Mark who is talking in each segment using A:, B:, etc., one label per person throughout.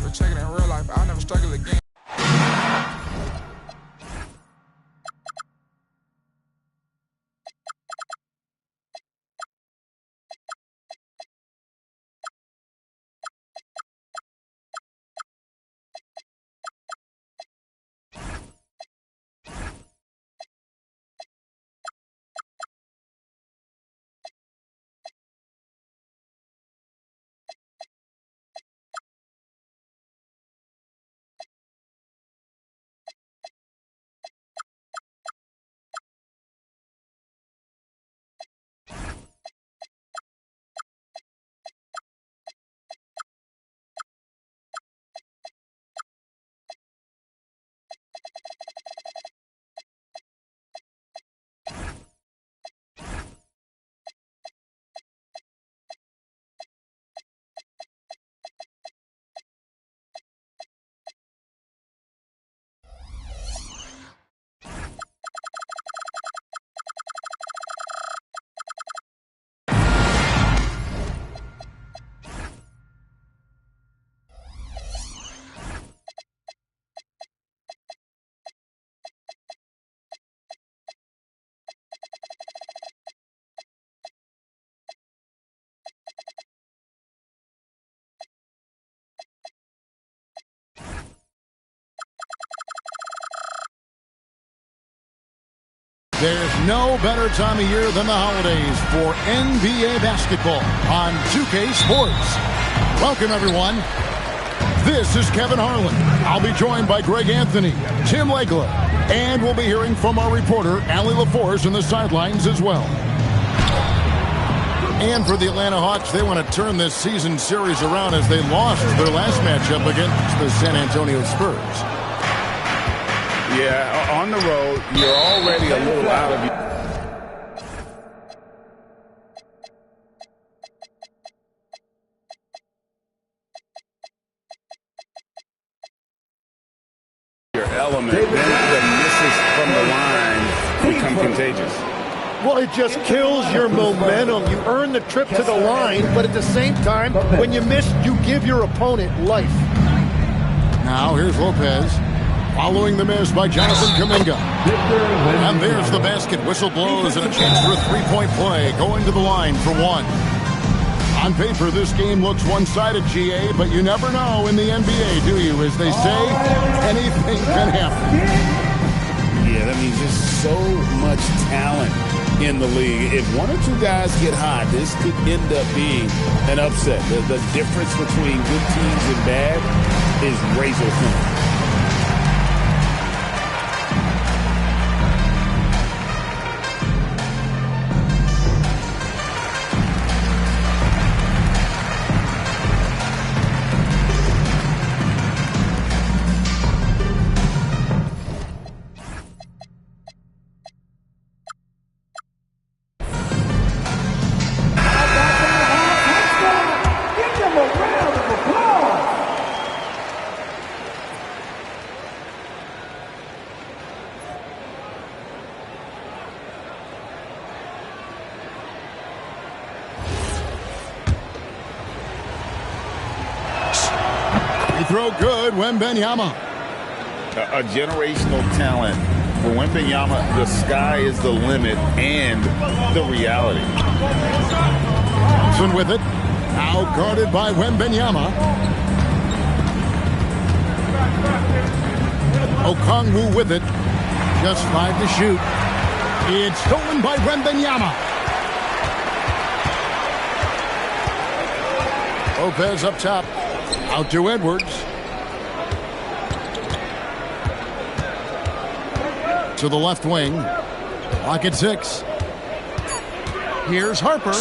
A: never check it in real life. I'll never struggle again.
B: There's no better time of year than the holidays for NBA basketball on 2K Sports. Welcome, everyone. This is Kevin Harlan. I'll be joined by Greg Anthony, Tim Legler, and we'll be hearing from our reporter, Allie LaForce, in the sidelines as well. And for the Atlanta Hawks, they want to turn this season series around as they lost their last matchup against the San Antonio Spurs.
C: Yeah, on the road, you're already a little out of your element. Then the misses from the line become contagious.
D: Well, it just kills your momentum. You earn the trip to the line, but at the same time, when you miss, you give your opponent life.
B: Now, here's Lopez. Following the miss by Jonathan Kuminga. And there's the basket. Whistle blows and a chance for a three-point play. Going to the line for one. On paper, this game looks one-sided, GA, but you never know in the NBA, do you? As they say, anything can happen.
C: Yeah, that means just so much talent in the league. If one or two guys get hot, this could end up being an upset. The difference between good teams and bad is razor thin.
B: Throw good, Wembanyama.
C: A generational talent. For Wembanyama, the sky is the limit and the reality.
B: Thompson with it. Out guarded by Wembanyama. Okongwu with it. Just 5 to shoot. It's stolen by Wembanyama. Lopez up top. Out to Edwards. To the left wing. Clock at 6. Here's Harper.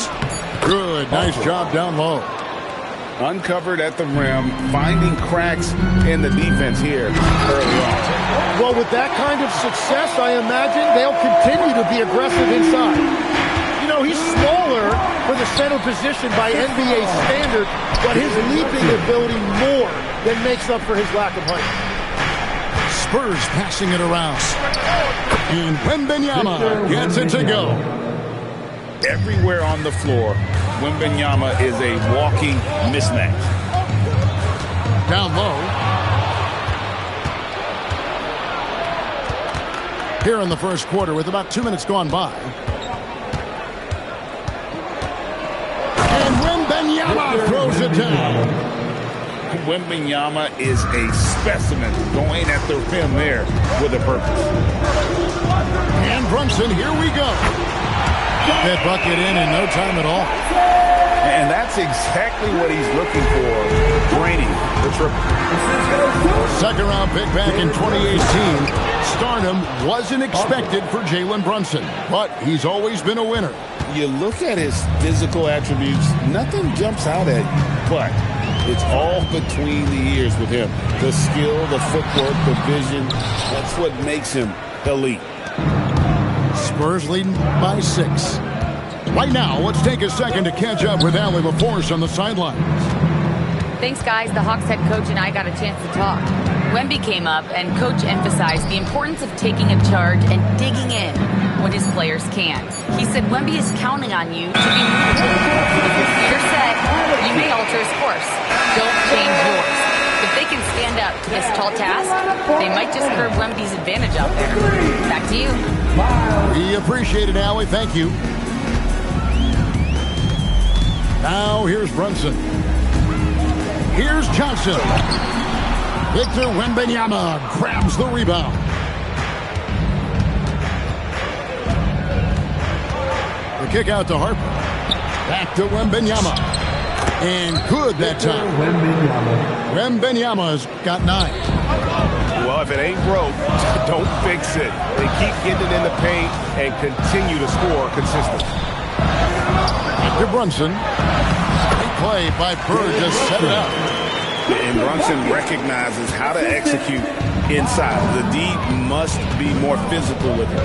B: Good. Nice job down low.
C: Uncovered at the rim, finding cracks in the defense here early on.
D: Well, with that kind of success, I imagine they'll continue to be aggressive inside. You know, he's smaller for the center position by NBA standard, but his leaping ability more than makes up for his lack of height.
B: Spurs passing it around. And Wembanyama gets it to go.
C: Everywhere on the floor, Wembanyama is a walking mismatch.
B: Down low. here in the first quarter with about 2 minutes gone by. And Wembanyama throws it down.
C: Wembanyama is a specimen going at the rim there with a purpose.
B: And Brunson, here we go. That bucket in no time at all.
C: And that's exactly what he's looking for, draining the triple.
B: Second round pick back in 2018. Stardom wasn't expected for Jalen Brunson, but he's always been a winner.
C: You look at his physical attributes, nothing jumps out at you, but it's all between the ears with him. The skill, the footwork, the vision, that's what makes him elite.
B: Spurs leading by 6. Right now, let's take a second to catch up with Allie LaForce on the sidelines.
E: Thanks, guys. The Hawks head coach and I got a chance to talk. Wemby came up, and Coach emphasized the importance of taking a charge and digging in when his players can. He said Wemby is counting on you to be movable. If you're set, you may alter his course. Don't change yours. If they can stand up to this tall task, they might just curb Wemby's advantage out there. Back to you.
B: We appreciate it, Allie. Thank you. Now, here's Brunson. Here's Johnson. Victor Wembanyama grabs the rebound. The kick out to Harper. Back to Wembanyama. And good that time. Wembanyama's got 9.
C: Well, if it ain't broke, don't fix it. They keep getting it in the paint and continue to score consistently.
B: Back to Brunson. Great play by Bird, just set it up.
C: And Brunson recognizes how to execute inside. The D must be more physical with it.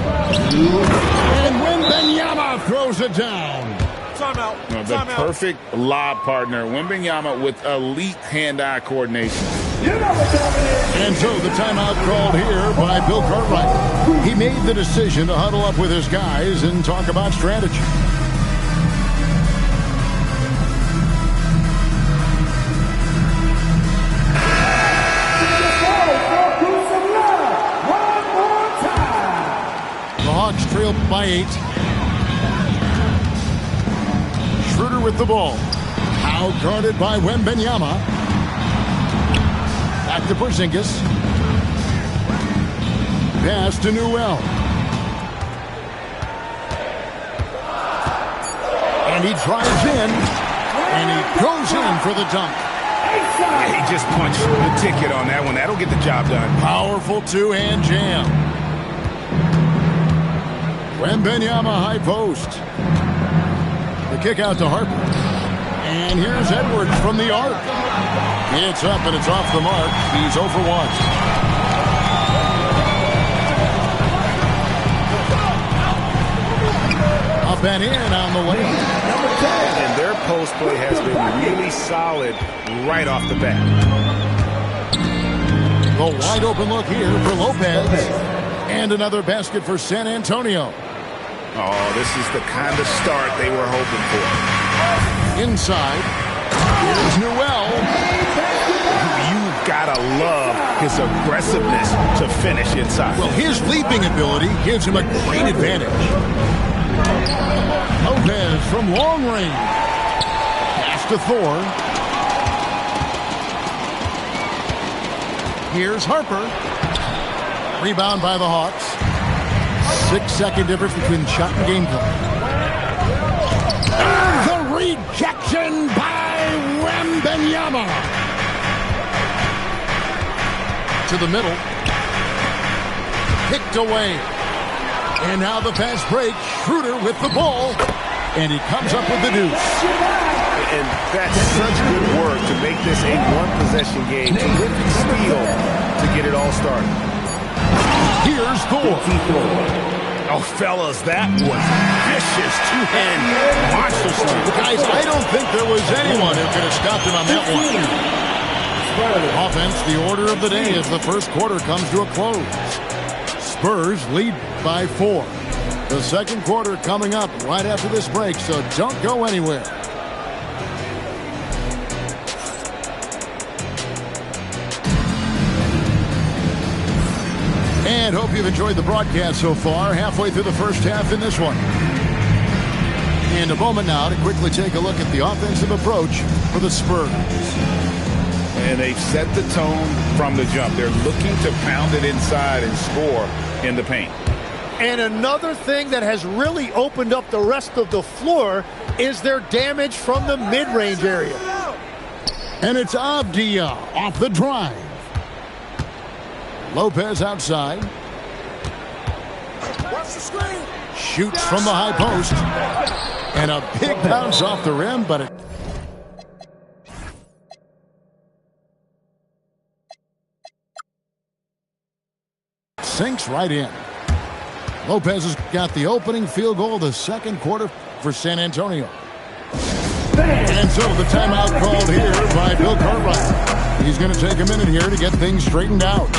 B: And Wembanyama throws it down.
A: Timeout.
C: The perfect lob partner. Wembanyama with elite hand-eye coordination.
B: And so the timeout called here by Bill Cartwright. He made the decision to huddle up with his guys and talk about strategy. The Hawks trailed by 8. Schroeder with the ball. Out guarded by Wembanyama. Back to Porzingis. Pass to Newell. And he drives in. And he goes in for the dunk.
C: Yeah, he just punched the ticket on that one. That'll get the job done.
B: Powerful two-hand jam. Wembanyama high post. The kick out to Harper. And here's Edwards from the arc. It's up and it's off the mark. He's 0 for 1. Up and in on the layup.
C: And their post play has been really solid right off the bat.
B: The wide open look here for Lopez. And another basket for San Antonio.
C: Oh, this is the kind of start they were hoping for.
B: Inside. Here's Newell.
C: You've got to love his aggressiveness to finish inside.
B: Well, his leaping ability gives him a great advantage. Lopez from long range. Pass to Thor. Here's Harper. Rebound by the Hawks. 6-second difference between shot and game clock. The rejection by Wembanyama. To the middle. Picked away. And now the fast break. Schroeder with the ball. And he comes up with the deuce.
C: And that's such good work to make this a one-possession game. Terrific steal to get it all started.
B: Here's Thor.
C: Oh, fellas, that was vicious two-hand monster slam.
B: Guys, I don't think there was anyone who could have stopped him on that one. Offense, the order of the day as the first quarter comes to a close. Spurs lead by 4. The second quarter coming up right after this break, so don't go anywhere. And hope you've enjoyed the broadcast so far. Halfway through the first half in this one. And a moment now to quickly take a look at the offensive approach for the Spurs.
C: And they've set the tone from the jump. They're looking to pound it inside and score in the paint.
D: And another thing that has really opened up the rest of the floor is their damage from the mid-range area.
B: And it's Avdia off the drive. Lopez outside. Shoots from the high post. And a big bounce off the rim, but it sinks right in. Lopez has got the opening field goal of the second quarter for San Antonio. And so the timeout called here by Bill Cartwright. He's going to take a minute here to get things straightened out.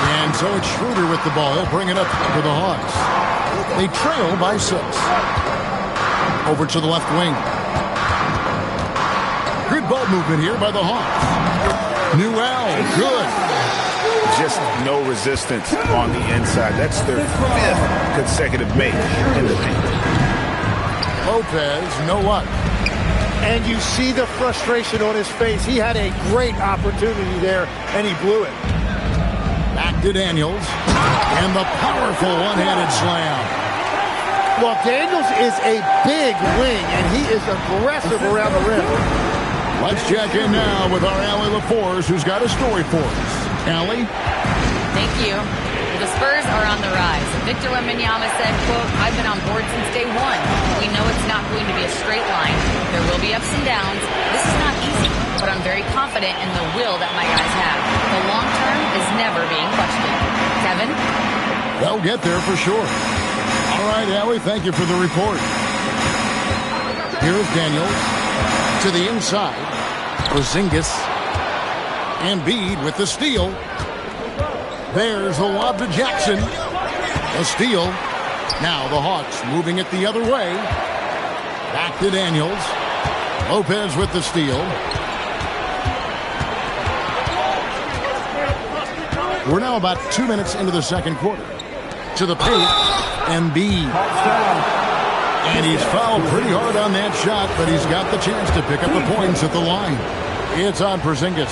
B: And so it's Schroeder with the ball. He'll bring it up for the Hawks. They trail by 6. Over to the left wing. Good ball movement here by the Hawks. Newell, good.
C: Just no resistance on the inside. That's their 5th consecutive make in the paint.
B: Lopez, no luck.
D: And you see the frustration on his face. He had a great opportunity there, and he blew it.
B: Back to Daniels. And the powerful one-handed slam.
D: Well, Daniels is a big wing, and he is aggressive around the rim.
B: Let's check in now with our Allie LaForce, who's got a story for us. Allie?
E: Thank you. The Spurs are on the rise. Victor Wembanyama said, quote, "I've been on board since day one. We know it's not going to be a straight line. There will be ups and downs. This is not easy, but I'm very confident in the will that my guys have. The long term is never being questioned." Kevin?
B: They'll get there for sure. All right, Allie, thank you for the report. Here's Daniels to the inside. Porzingis. Embiid with the steal. There's the lob to Jackson. A steal. Now the Hawks moving it the other way. Back to Daniels. Lopez with the steal. We're now about 2 minutes into the second quarter. To the paint. Embiid. And he's fouled pretty hard on that shot, but he's got the chance to pick up the points at the line. It's on Porzingis.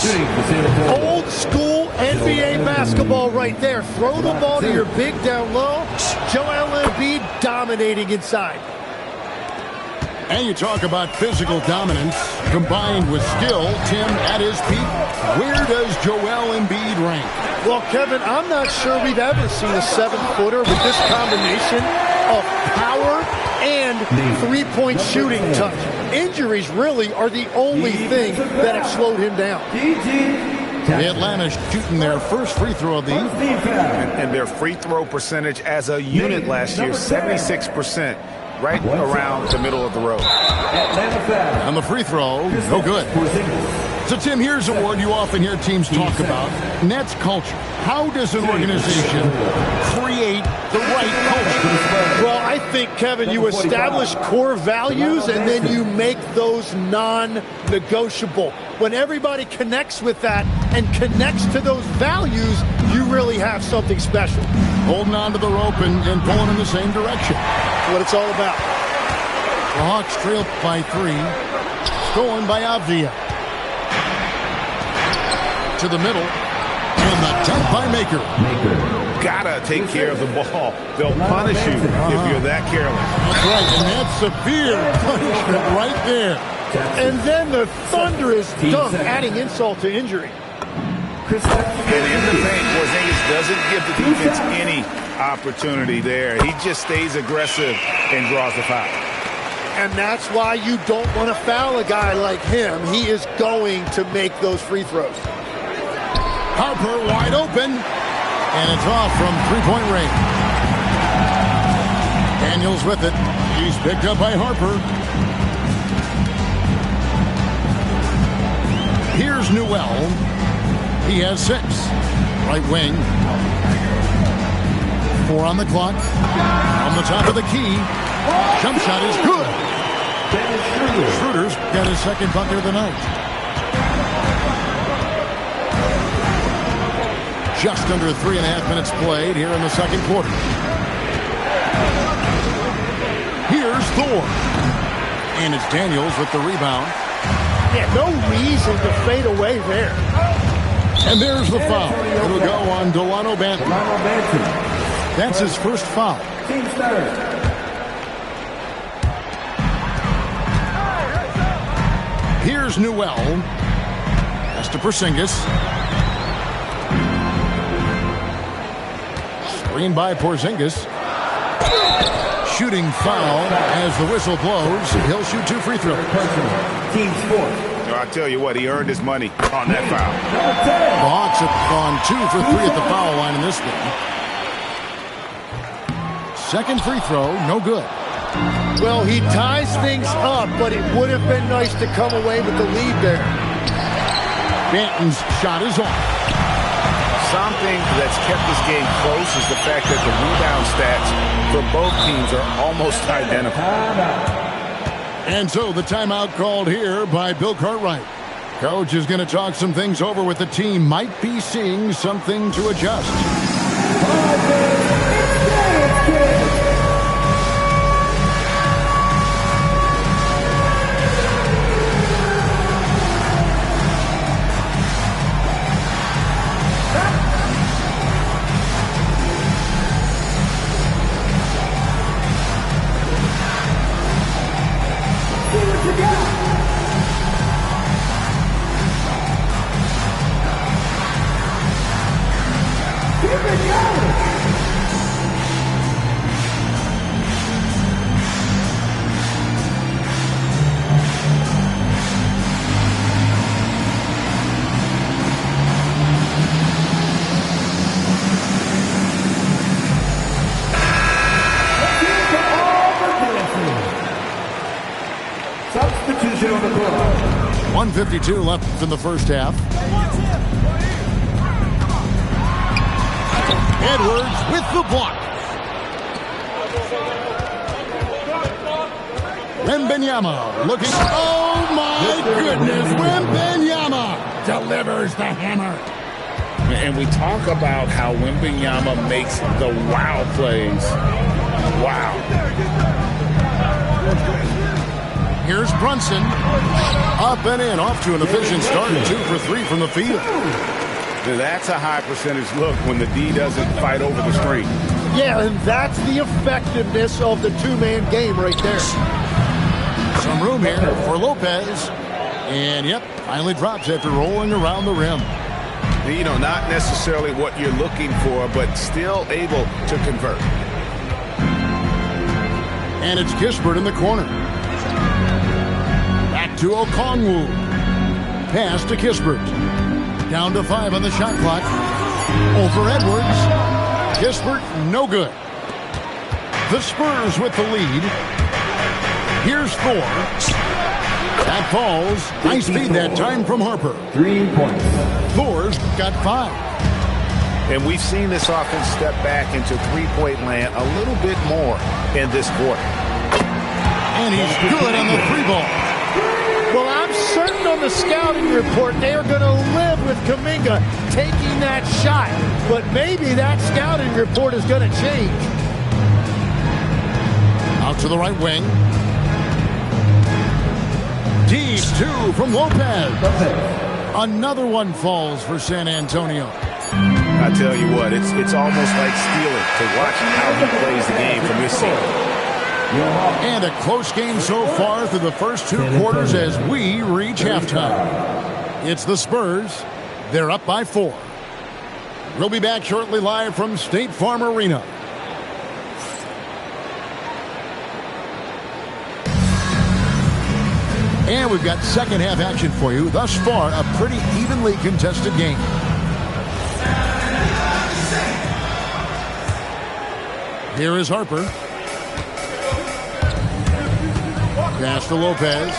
D: Old school NBA basketball right there. Throw the ball to your big down low. Joel Embiid dominating inside.
B: And you talk about physical dominance combined with skill. Tim, at his peak, where does Joel Embiid rank?
D: Well, Kevin, I'm not sure we've ever seen a 7-footer with this combination of power and three-point shooting touch. Injuries really are the only thing that have slowed him down.
B: Atlanta shooting their first free throw of the evening.
C: And their free throw percentage as a unit last year, 76%, right around the middle of the road.
B: On the free throw, no good. So, Tim, here's a word you often hear teams talk about, Nets culture. How does an organization create the right culture?
D: Well, I think, Kevin, you establish core values and then you make those non-negotiable. When everybody connects with that and connects to those values, you really have something special.
B: Holding on to the rope and pulling in the same direction.
D: That's what it's all about.
B: The Hawks trail by 3. Stolen by Avdia. To the middle. And the dunk by Maker.
C: Gotta take care of the ball. They'll punish you if you're that careless.
B: That's right, and that's severe punishment right there.
D: And then the thunderous dunk, adding insult to injury.
C: And in the paint, Porzingis doesn't give the defense any opportunity there. He just stays aggressive and draws the foul.
D: And that's why you don't want to foul a guy like him. He is going to make those free throws.
B: Harper wide open. And it's off from three-point range. Daniels with it. He's picked up by Harper. Here's Newell. He has 6. Right wing. 4 on the clock. On the top of the key. Jump shot is good. Schroeder's got his second bucket of the night. Just under 3.5 minutes played here in the second quarter. Here's Thor. And it's Daniels with the rebound.
D: Yeah, no reason to fade away there.
B: And there's the foul. It'll go on Delano Banton. That's his first foul.
F: Team third.
B: Here's Newell. Pass to Porzingis. Screen by Porzingis. Shooting foul as the whistle blows. He'll shoot 2 free throws.
F: Team fourth.
C: I'll tell you what, he earned his money on that foul.
B: The Hawks have gone 2 for 3 at the foul line in this game. Second free throw, no good.
D: Well, he ties things up, but it would have been nice to come away with the lead there.
B: Banton's shot is off.
C: Something that's kept this game close is the fact that the rebound stats for both teams are almost identical.
B: And so the timeout called here by Bill Cartwright. Coach is going to talk some things over with the team. Might be seeing something to adjust.
F: Substitution on the court.
B: 1:52 left in the first half. Edwards with the block. Wembanyama looking. Oh my goodness! Wembanyama delivers the hammer.
C: And we talk about how Wembanyama makes the wow plays. Wow.
B: Here's Brunson. Up and in, off to an efficient start. 2 for 3 from the field.
C: That's a high percentage look when the D doesn't fight over the screen.
D: Yeah, and that's the effectiveness of the two-man game right there.
B: Some room here for Lopez. And, yep, finally drops after rolling around the rim.
C: You know, not necessarily what you're looking for, but still able to convert.
B: And it's Kispert in the corner. Back to Okongwu. Pass to Kispert. Down to 5 on the shot clock. Over Edwards. Kispert, no good. The Spurs with the lead. Here's Thor. That falls. Nice feed that time from Harper.
F: 3 points.
B: Thor's got 5.
C: And we've seen this offense step back into three-point land a little bit more in this quarter.
B: And he's good on the 3 ball.
D: Well, I'm certain on the scouting report they are going to live with Kuminga taking that shot. But maybe that scouting report is going to change.
B: Out to the right wing. Deep 2 from Lopez. Another one falls for San Antonio.
C: I tell you what, it's almost like stealing to watch how he plays the game from this side.
B: And a close game so far through the first 2 quarters as we reach halftime. It's the Spurs. They're up by 4. We'll be back shortly live from State Farm Arena. And we've got second half action for you. Thus far, a pretty evenly contested game. Here is Harper. Pass to Lopez.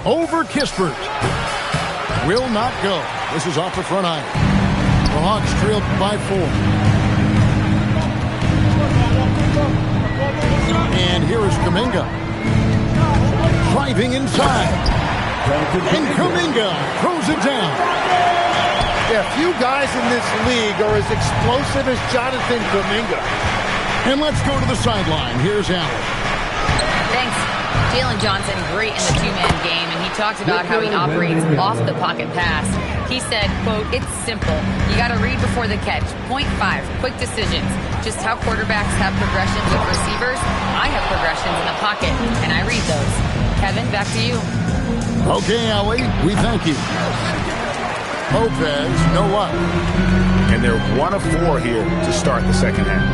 B: Over Kispert. Will not go. This is off the front iron. The Hawks trail by 4. And here is Kuminga. Driving inside. And Kuminga throws it down.
D: Yeah, few guys in this league are as explosive as Jonathan Kuminga.
B: And let's go to the sideline. Here's Allen.
E: Thanks. Jalen Johnson, great in the two-man game, and he talked about how he operates off the pocket pass. He said, quote, "It's simple. You got to read before the catch. Point 5, quick decisions. Just how quarterbacks have progressions with receivers, I have progressions in the pocket, and I read those." Kevin, back to you.
B: Okay, Allie, we thank you. Lopez, no luck.
C: And they're 1 of 4 here to start the second half.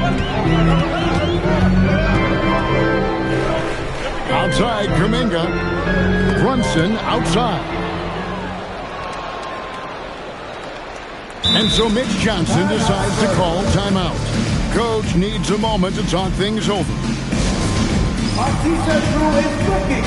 B: Outside, Kuminga. Brunson outside. And so Mitch Johnson decides to call timeout. Coach needs a moment to talk things over.
F: Our defense rule is working.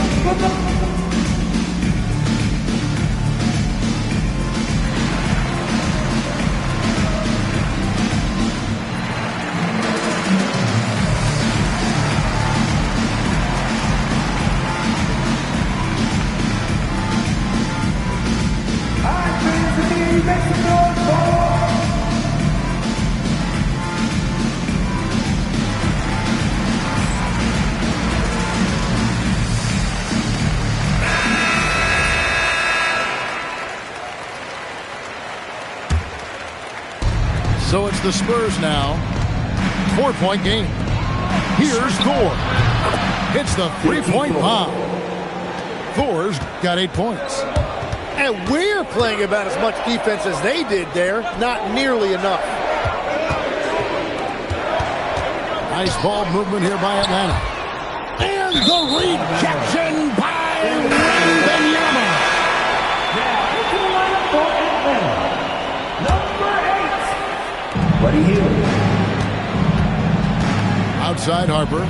B: So it's the Spurs now. 4-point game. Here's Thor. Hits the 3-point bomb. Thor's got 8 points.
D: And we're playing about as much defense as they did there. Not nearly enough.
B: Nice ball movement here by Atlanta. And the rejection by Wembanyama.
F: Now, into the lineup for Atlanta. Number 8, Buddy Hield.
B: Outside Harper.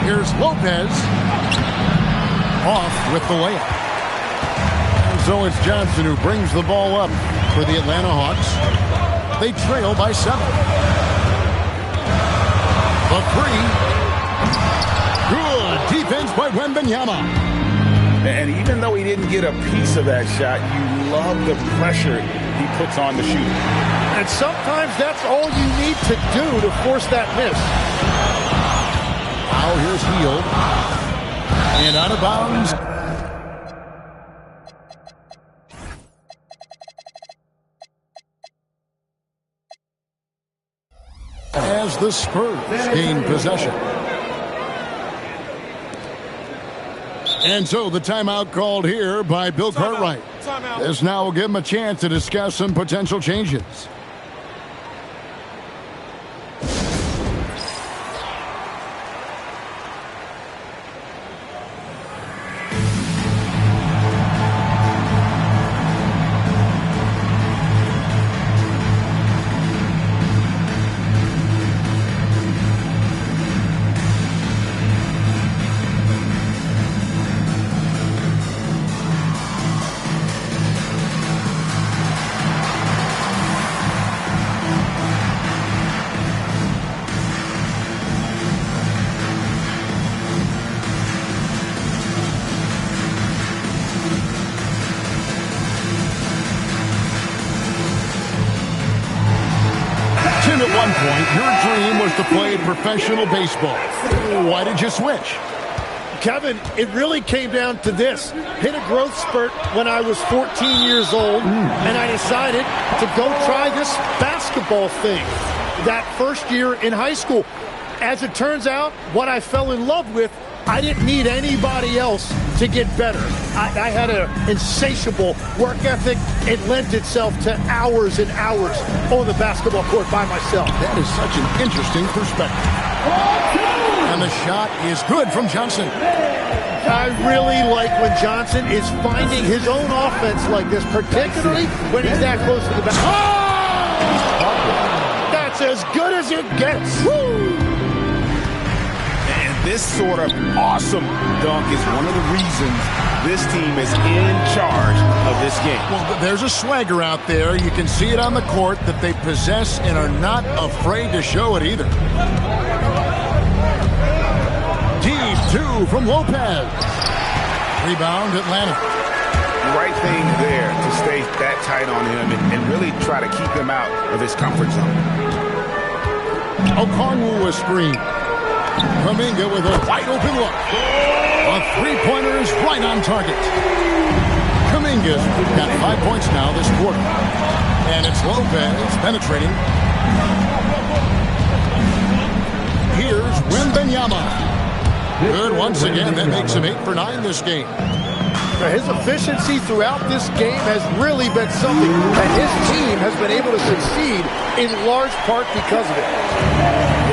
B: Here's Lopez. Off with the layup. And so it's Johnson who brings the ball up for the Atlanta Hawks. They trail by 7. The 3. Good defense by Wembanyama.
C: And even though he didn't get a piece of that shot, you love the pressure he puts on the shooter.
D: And sometimes that's all you need to do to force that miss.
B: Now here's Hield. And out of bounds. As the Spurs gain possession. And so the timeout called here by Bill Cartwright. This now will give him a chance to discuss some potential changes. Tim, at one point, your dream was to play professional baseball. Why did you switch?
D: Kevin, it really came down to this. Hit a growth spurt when I was 14 years old, and I decided to go try this basketball thing that first year in high school. As it turns out, what I fell in love with, I didn't need anybody else to get better. I had an insatiable work ethic. It lent itself to hours and hours on the basketball court by myself.
B: That is such an interesting perspective. And the shot is good from Johnson.
D: I really like when Johnson is finding his own offense like this, particularly when he's that close to the back. Oh! That's as good as it gets. Woo!
C: And this sort of awesome dunk is one of the reasons this team is in charge of this game.
B: Well, there's a swagger out there. You can see it on the court that they possess and are not afraid to show it either. Deep two from Lopez. Rebound, Atlanta.
C: The right thing there to stay that tight on him and really try to keep him out of his comfort zone.
B: Okongwu a screen. Kuminga with a wide open look. A three-pointer is right on target. Kuminga's got 5 points now this quarter. And it's Lopez penetrating. Here's Wembanyama. Good once again. That makes him 8 for 9 this game.
D: His efficiency throughout this game has really been something that his team has been able to succeed in large part because of it.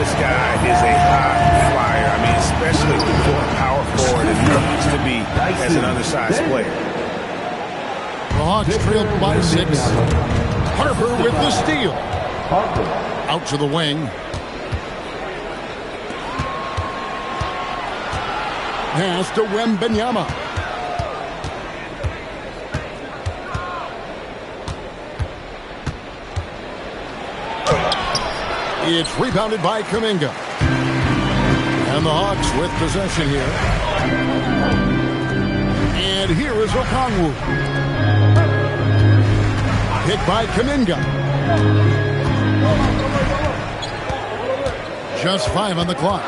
C: This guy is a high flyer. I mean, especially for a power forward as he needs to be as an undersized player.
B: The Hawks trail by 6. Harper with the steal. Out to the wing. Pass to Wembanyama. It's rebounded by Kuminga. And the Hawks with possession here. And here is Okongwu. Hit by Kuminga. Just 5 on the clock.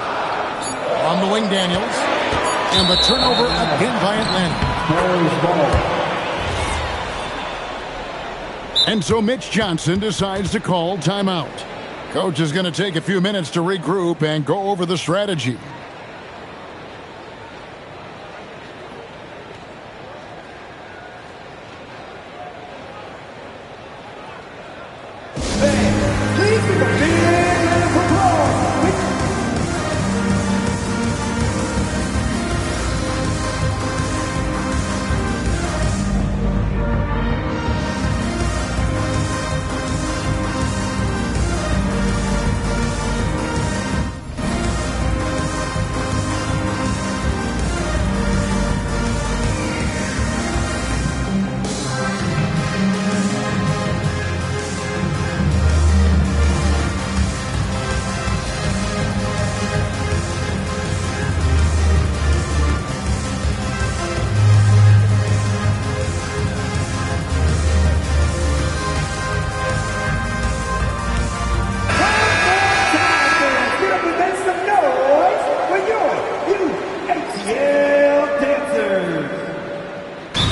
B: On the wing, Daniels. And the turnover again by Atlanta. And so Mitch Johnson decides to call timeout. Coach is going to take a few minutes to regroup and go over the strategy.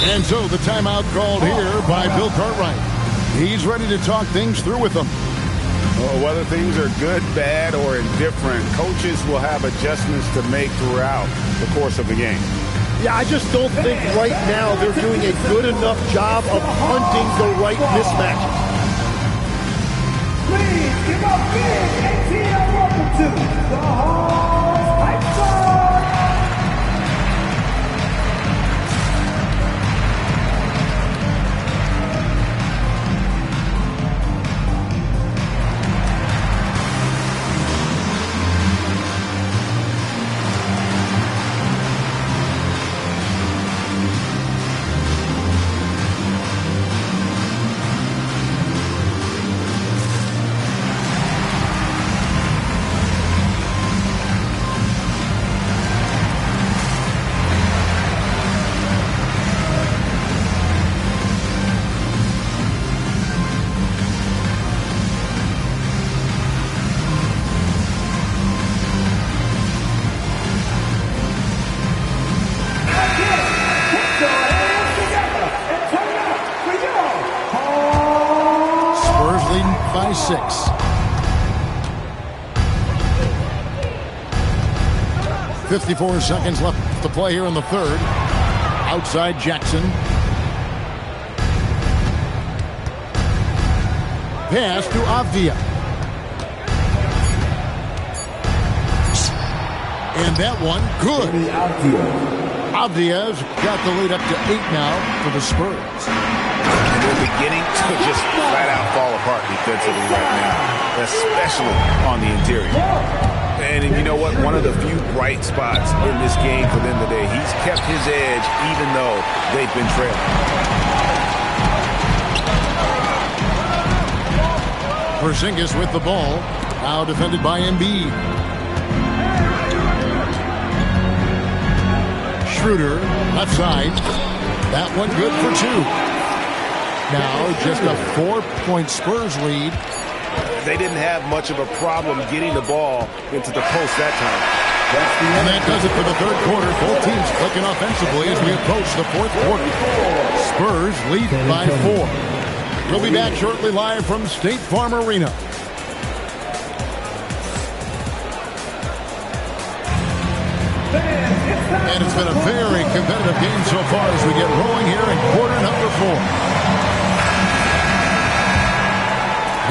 B: And so the timeout called here by Bill Cartwright. He's ready to talk things through with them.
C: Well, whether things are good, bad, or indifferent, coaches will have adjustments to make throughout the course of the game.
D: Yeah, I just don't think right now they're doing a good enough job of hunting the right mismatches.
F: Please give a big ATL welcome to the Hawks Pipe Song.
B: By 6. .54 seconds left to play here in the third. Outside Jackson. Pass to Avdia. And that one, good. Avdia's got the lead up to 8 now for the Spurs.
C: And they're beginning to just flat out fall apart defensively right now, especially on the interior. And you know what? One of the few bright spots in this game for them today, he's kept his edge even though they've been trailing.
B: Porzingis with the ball. Now defended by Embiid. Schroeder, left side. That one good for 2. Now just a 4-point Spurs lead.
C: They didn't have much of a problem getting the ball into the post that time.
B: And that does it for the third quarter. Both teams clicking offensively as we approach the fourth quarter. Spurs lead by 4. We'll be back shortly live from State Farm Arena. And it's been a very competitive game so far as we get rolling here in quarter number 4.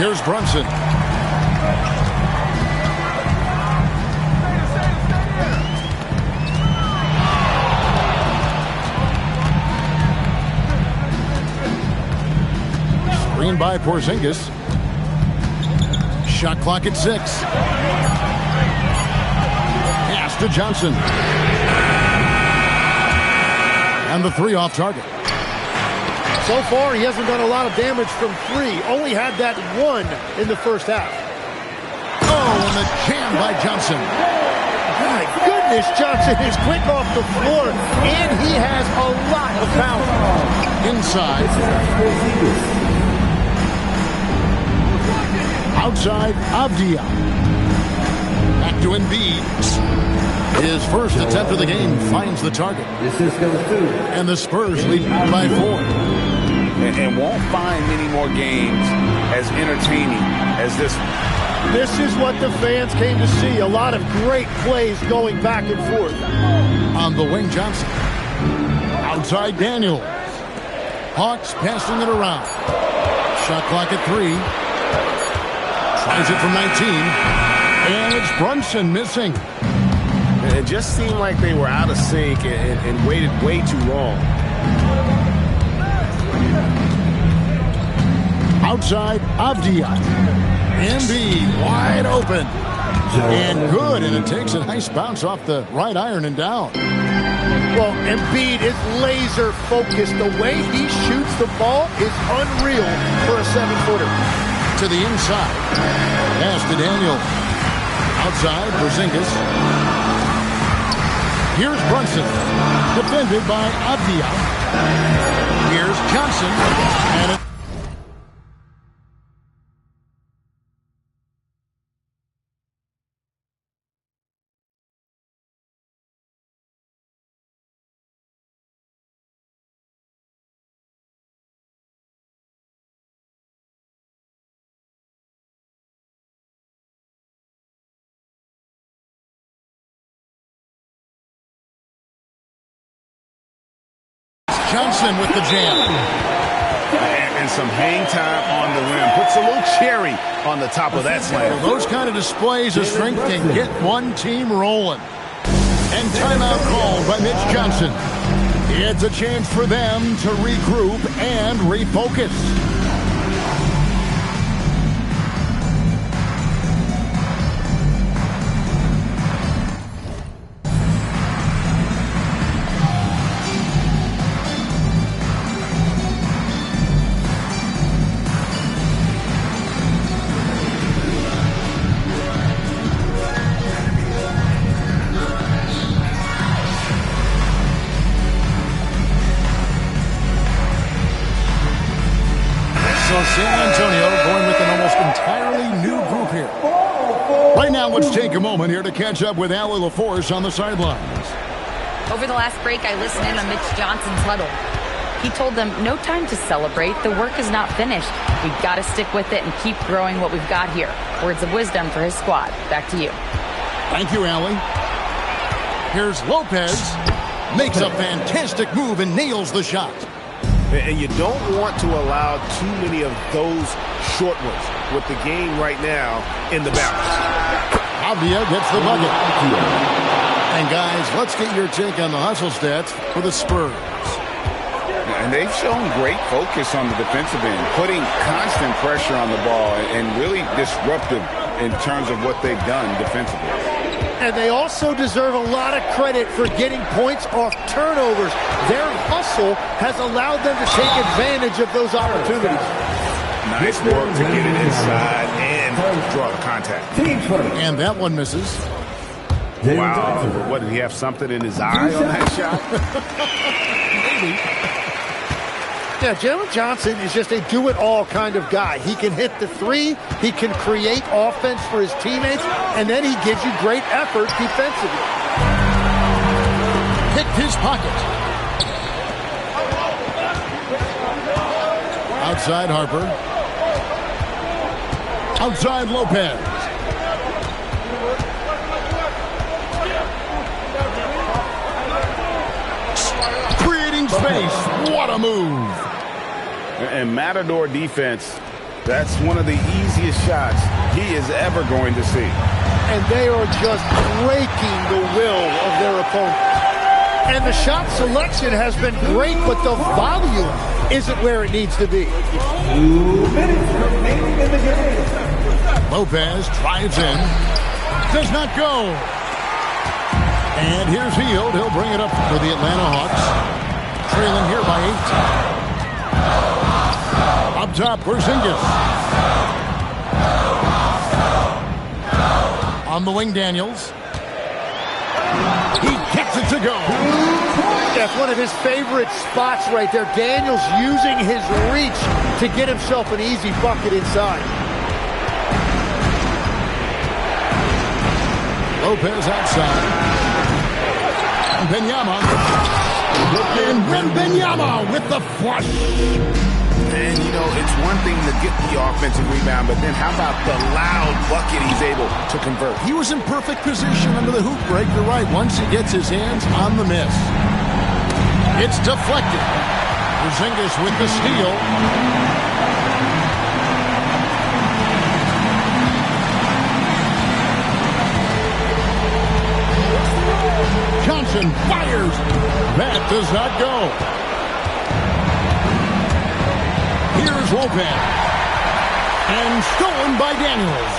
B: Here's Brunson. Screen by Porzingis. Shot clock at 6. Pass to Johnson. And the 3 off target.
D: So far, he hasn't done a lot of damage from 3. Only had that 1 in the first half.
B: Oh, and the jam by Johnson.
D: My goodness, Johnson is quick off the floor, and he has a lot of power.
B: Inside. Outside, Avdia. Back to Embiid. His first attempt of the game finds the target. And the Spurs lead by 4.
C: And won't find many more games as entertaining as this one.
D: This is what the fans came to see. A lot of great plays going back and forth.
B: On the wing, Johnson. Outside, Daniels. Hawks passing it around. Shot clock at 3. Tries it from 19. And it's Brunson missing.
C: It just seemed like they were out of sync and waited way too long.
B: Outside, Avdia. Embiid wide open. And good, and it takes a nice bounce off the right iron and down.
D: Well, Embiid is laser focused. The way he shoots the ball is unreal for a 7-footer.
B: To the inside. Pass to Daniel. Outside, Porzingis. Here's Brunson. Defended by Avdia. Here's Johnson. And it Johnson with the jam.
C: And some hang time on the rim. Puts a little cherry on the top of that slam.
B: Well, those kind of displays of strength can get one team rolling. And timeout called by Mitch Johnson. It's a chance for them to regroup and refocus. So San Antonio going with an almost entirely new group here. Right now, let's take a moment here to catch up with Allie LaForce on the sidelines.
E: Over the last break, I listened in on Mitch Johnson's huddle. He told them, no time to celebrate. The work is not finished. We've got to stick with it and keep growing what we've got here. Words of wisdom for his squad. Back to you.
B: Thank you, Allie. Here's Lopez. Makes a fantastic move and nails the shot.
C: And you don't want to allow too many of those short ones with the game right now in the balance.
B: Avdia gets the bucket. And guys, let's get your take on the hustle stats for the Spurs.
C: And they've shown great focus on the defensive end, putting constant pressure on the ball and really disruptive in terms of what they've done defensively.
D: And they also deserve a lot of credit for getting points off turnovers. Their hustle has allowed them to take advantage of those opportunities.
C: Nice work to get it inside and draw the contact.
B: And that one misses.
C: Wow. What, did he have something in his eye on that shot?
B: Maybe.
D: Yeah, Jalen Johnson is just a do-it-all kind of guy. He can hit the three, he can create offense for his teammates, and then he gives you great effort defensively.
B: Picked his pocket. Outside Harper. Outside Lopez. Creating space. What a move.
C: And Matador defense, that's one of the easiest shots he is ever going to see.
D: And they are just breaking the will of their opponent. And the shot selection has been great, but the volume isn't where it needs to be.
F: 2 minutes remaining in the game.
B: Lopez drives in. Does not go. And here's Hield. He'll bring it up for the Atlanta Hawks. Trailing here by 8. Up top, Porzingis. On the wing, Daniels. He gets it to go.
D: That's one of his favorite spots right there. Daniels using his reach to get himself an easy bucket inside.
B: Lopez outside. Wembanyama. And Wembanyama with the flush.
C: And, you know, it's one thing to get the offensive rebound, but then how about the loud bucket he's able to convert?
B: He was in perfect position under the hoop break. You're right. Once he gets his hands on the miss. It's deflected. Porzingis with the steal. Johnson fires. That does not go. Here's Lopez. And stolen by Daniels.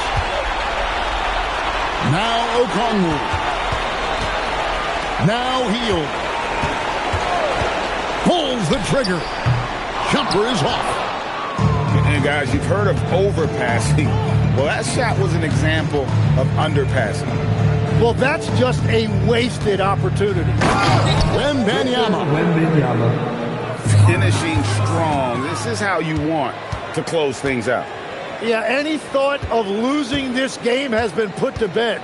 B: Now Okongwu. Now Hield. Pulls the trigger. Jumper is off.
C: And guys, you've heard of overpassing. Well, that shot was an example of underpassing.
D: Well, that's just a wasted opportunity.
B: Wembanyama.
C: Finishing strong. This is how you want to close things out.
D: Yeah, any thought of losing this game has been put to bed.